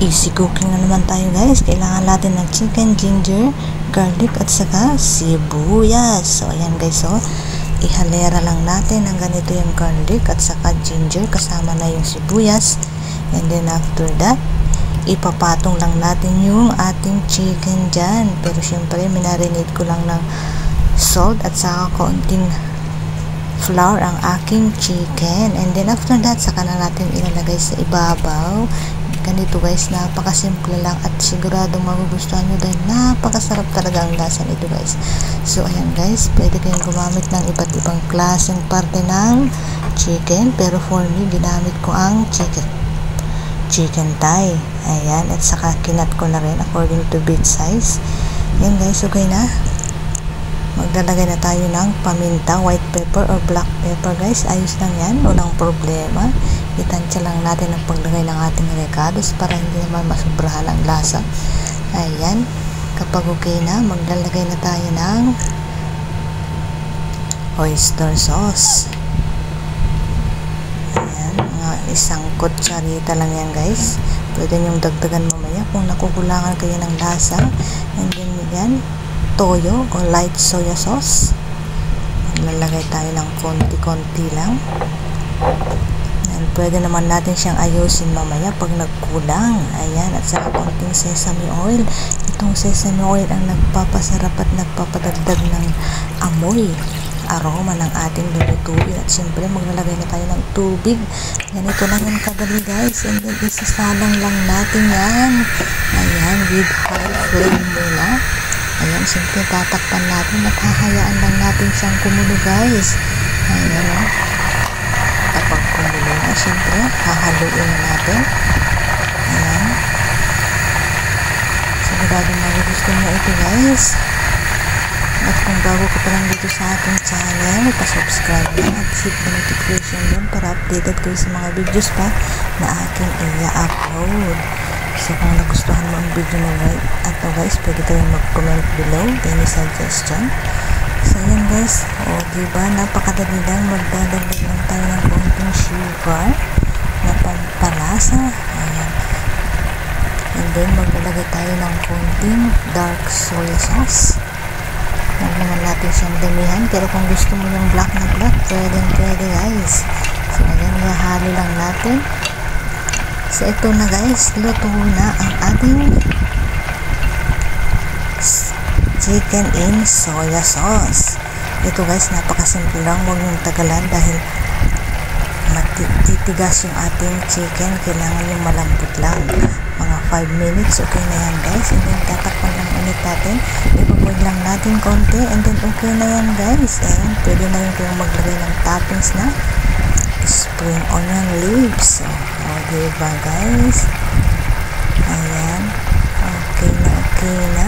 Easy cooking na naman tayo guys. Kailangan natin ng chicken, ginger, garlic at saka sibuyas. So ayan guys, so ihalera lang natin ng ganito yung garlic at saka ginger kasama na yung sibuyas. And then after that, ipapatong lang natin yung ating chicken dyan. Pero syempre minarinate ko lang ng salt at saka konting flour ang aking chicken. And then after that, saka na natin ilalagay sa ibabaw. Ganito guys, napakasimple lang at sigurado magugustuhan nyo dahil napakasarap talaga ang lasa nito guys. So ayan guys, pwede kayong gumamit ng iba't ibang klaseng parte ng chicken, pero for me, ginamit ko ang chicken thigh. Ayan, at saka kinat ko na rin according to bit size. Ayan guys, okay na. Maglalagay na tayo ng paminta, white pepper or black pepper guys. Ayos lang yan, walang problema. Itansya lang natin ang paglagay ng ating recados para hindi naman masubrahan ang lasa. Ayan, kapag okay na, maglalagay na tayo ng oyster sauce. Ayan, mga isang kutsarita lang yan guys. Pwede nyong dagdagan mamaya kung nakukulangan kayo ng lasa. And then yan, toyo o light soya sauce. Maglalagay tayo ng konti-konti lang. And pwede naman natin siyang ayusin mamaya pag nagkulang. Ayan, at saka konting sesame oil. Itong sesame oil ang nagpapasarap at nagpapadagdag ng amoy, aroma ng ating lulutuin. At siyempre maglalagay na tayo ng tubig. Ganito lang yan kadali guys. And then isasalang lang natin yan. Ayan, with high flame muna. Ayan, siyempre tatakpan natin at hahayaan lang natin siyang kumulo guys. Ayan o. Kapag kumulo na, siyempre hahaluin natin. Ayan. Sigurado magugustuhan nyo ito guys. At kung bago ka pa lang dito sa ating channel, pa-subscribe na at hit the notification yun para updated kayo sa mga videos pa na aking i-upload. So kung nagustuhan mo ang video na ito guys, pwede kayong mag-comment below any suggestion. So ayan guys, o diba napakadali lang, magdadagdag lang tayo ng konting sugar na pampalasa. Ayan. And then maglalagay tayo ng konting dark soy sauce. Huwag naman natin siyang damihan, pero kung gusto mo yung black na black, pwede guys. So ayan, ihahalo lang natin. So ito na guys, luto na ang ating chicken in soya sauce. Ito guys, napakasimple lang, huwag yung tagalan dahil matitigas yung ating chicken. Kailangan yung malambot lang. Mga 5 minutes, okay na yan guys. And then tatakpan lang ulit natin. Ipapoy lang natin konti. And then okay na yan guys. And pwede na yung kayong maglagay ng toppings na spring onion leaves. O diba guys? Ayan. Okay na.